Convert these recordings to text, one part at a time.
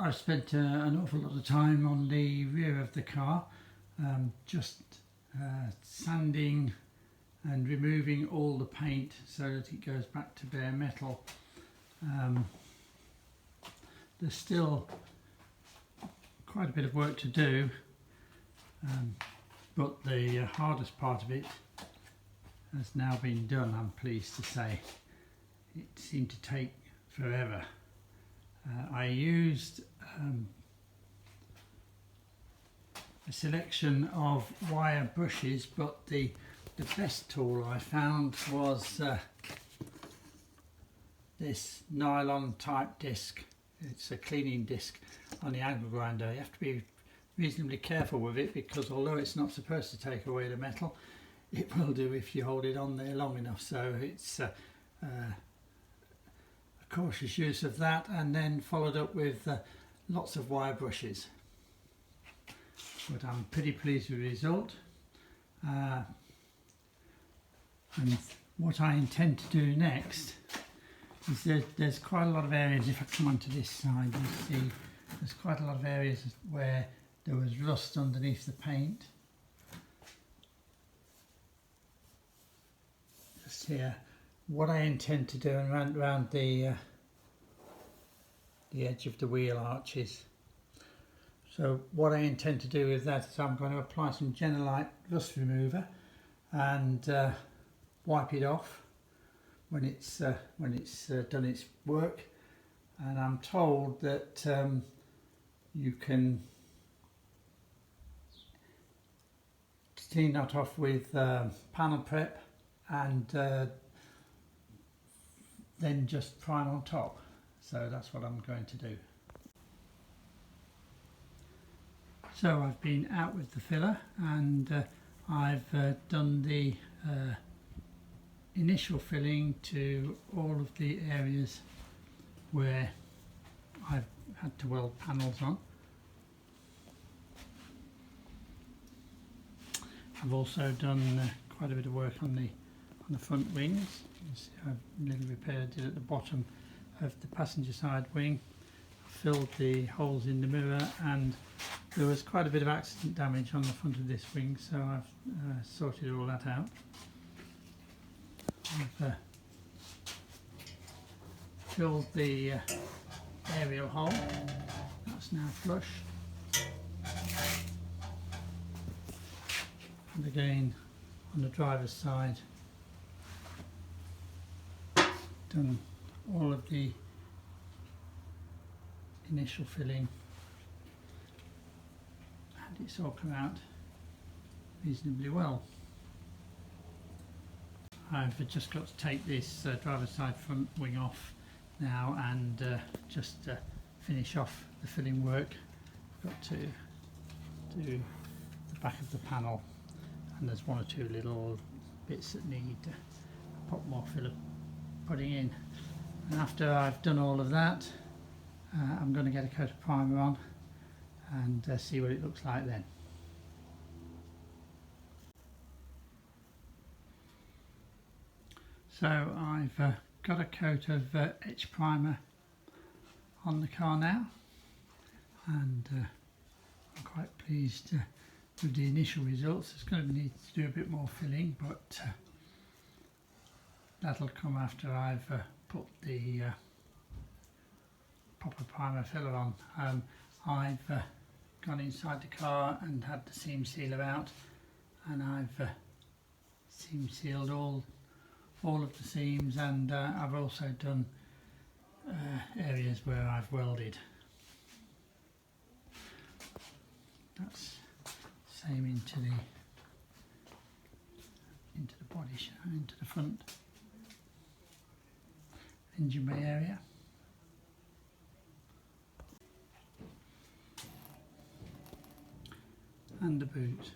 I've spent an awful lot of time on the rear of the car, just sanding and removing all the paint so that it goes back to bare metal. There's still quite a bit of work to do, but the hardest part of it has now been done, I'm pleased to say. It seemed to take forever. I used a selection of wire brushes, but the best tool I found was this nylon type disc. It's a cleaning disc on the angle grinder. You have to be reasonably careful with it, because although it's not supposed to take away the metal, it will do if you hold it on there long enough. So it's a cautious use of that, and then followed up with lots of wire brushes. But I'm pretty pleased with the result. And what I intend to do next is there's quite a lot of areas, if I come onto this side, you see there's quite a lot of areas where there was rust underneath the paint. Just here. What I intend to do, and around the edge of the wheel arches. So what I intend to do with that is I'm going to apply some Genelite rust remover and wipe it off when it's done its work. And I'm told that you can clean that off with panel prep and then just prime on top. So that's what I'm going to do. So I've been out with the filler, and I've done the initial filling to all of the areas where I've had to weld panels on. I've also done quite a bit of work on the front wings. You can see I've a little repair I did at the bottom of the passenger side wing. I filled the holes in the mirror, and there was quite a bit of accident damage on the front of this wing, so I've sorted all that out. I've filled the aerial hole. That's now flush. And again, on the driver's side, done all of the initial filling, and it's all come out reasonably well. I've just got to take this driver's side front wing off now and just finish off the filling work. I've got to do the back of the panel, and there's one or two little bits that need a pot more filler putting in. And after I've done all of that, I'm going to get a coat of primer on and see what it looks like then. So I've got a coat of etch primer on the car now, and I'm quite pleased with the initial results. It's going to need to do a bit more filling, but that'll come after I've put the proper primer filler on. I've gone inside the car and had the seam sealer out, and I've seam sealed all of the seams, and I've also done areas where I've welded. That's same into the body, into the front engine bay area. And the boot.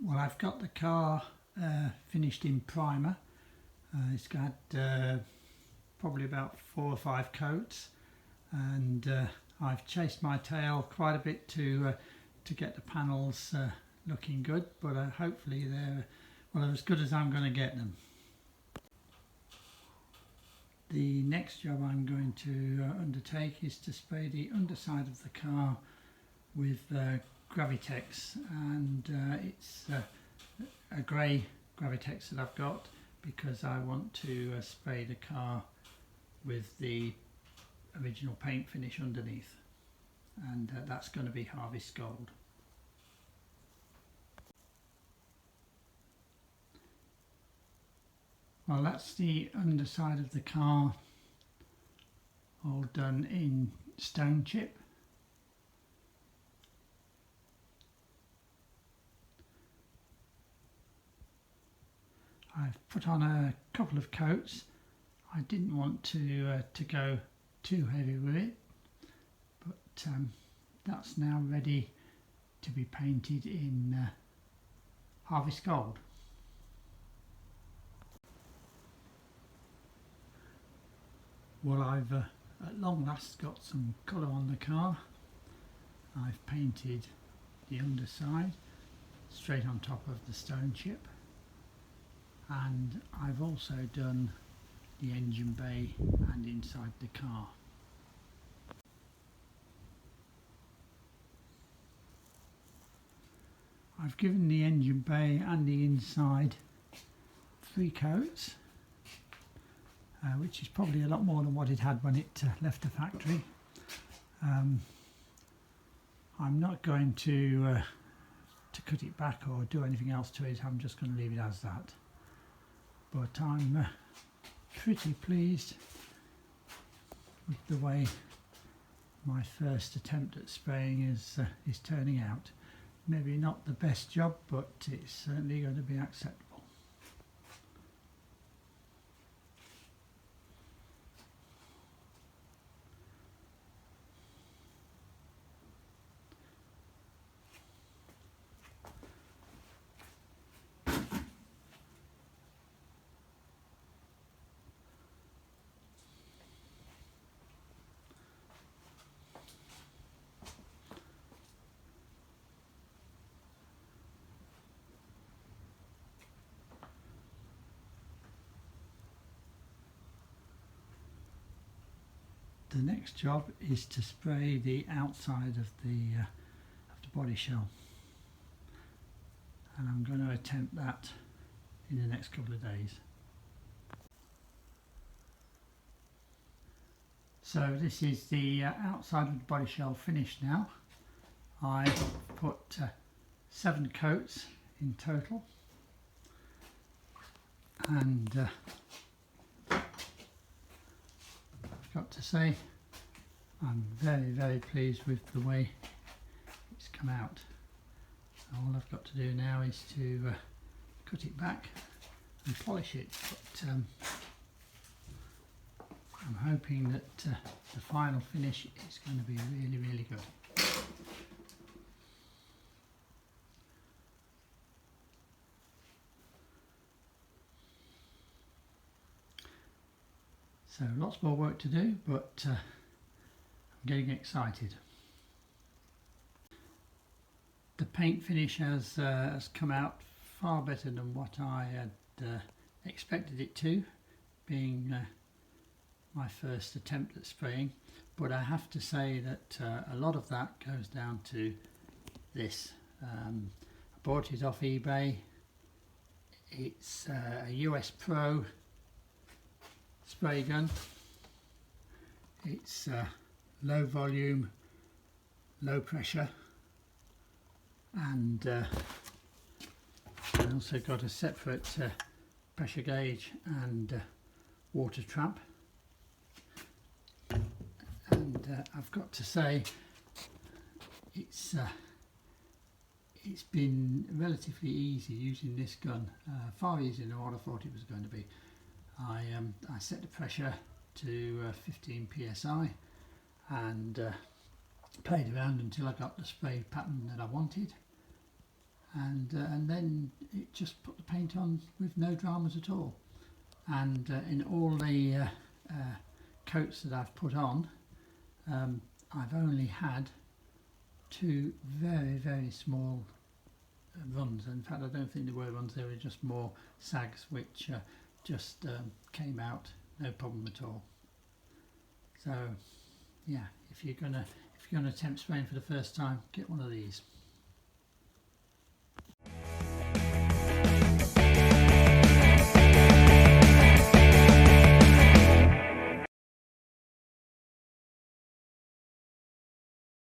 Well, I've got the car finished in primer. It's got probably about 4 or 5 coats, and I've chased my tail quite a bit to get the panels looking good, but hopefully they're as good as I'm going to get them. The next job I'm going to undertake is to spray the underside of the car with Gravitex, and it's a grey Gravitex that I've got because I want to spray the car with the original paint finish underneath, and that's going to be Harvest Gold. Well, that's the underside of the car all done in stone chip. I've put on a couple of coats. I didn't want to go too heavy with it, but that's now ready to be painted in Harvest Gold. Well, I've at long last got some colour on the car. I've painted the underside straight on top of the stone chip, and I've also done the engine bay and inside the car. I've given the engine bay and the inside 3 coats, which is probably a lot more than what it had when it left the factory. I'm not going to cut it back or do anything else to it. I'm just going to leave it as that. But I'm pretty pleased with the way my first attempt at spraying is turning out. Maybe not the best job, but it's certainly going to be acceptable. The next job is to spray the outside of the body shell, and I'm going to attempt that in the next couple of days. So this is the outside of the body shell finished now. I've put 7 coats in total, and I've got to say I'm very pleased with the way it's come out. All I've got to do now is to cut it back and polish it, but I'm hoping that the final finish is going to be really good. So lots more work to do, but I'm getting excited. The paint finish has come out far better than what I had expected it to, being my first attempt at spraying, but I have to say that a lot of that goes down to this. I bought it off eBay. It's a US Pro spray gun. It's low volume, low pressure, and I also got a separate pressure gauge and water trap. And I've got to say it's been relatively easy using this gun, far easier than what I thought it was going to be. I set the pressure to 15 psi and played around until I got the spray pattern that I wanted, and then it just put the paint on with no dramas at all. And in all the coats that I've put on, I've only had 2 very small runs. In fact, I don't think they were runs, they were just more sags which just came out no problem at all. So yeah, if you're gonna attempt spraying for the first time, get one of these.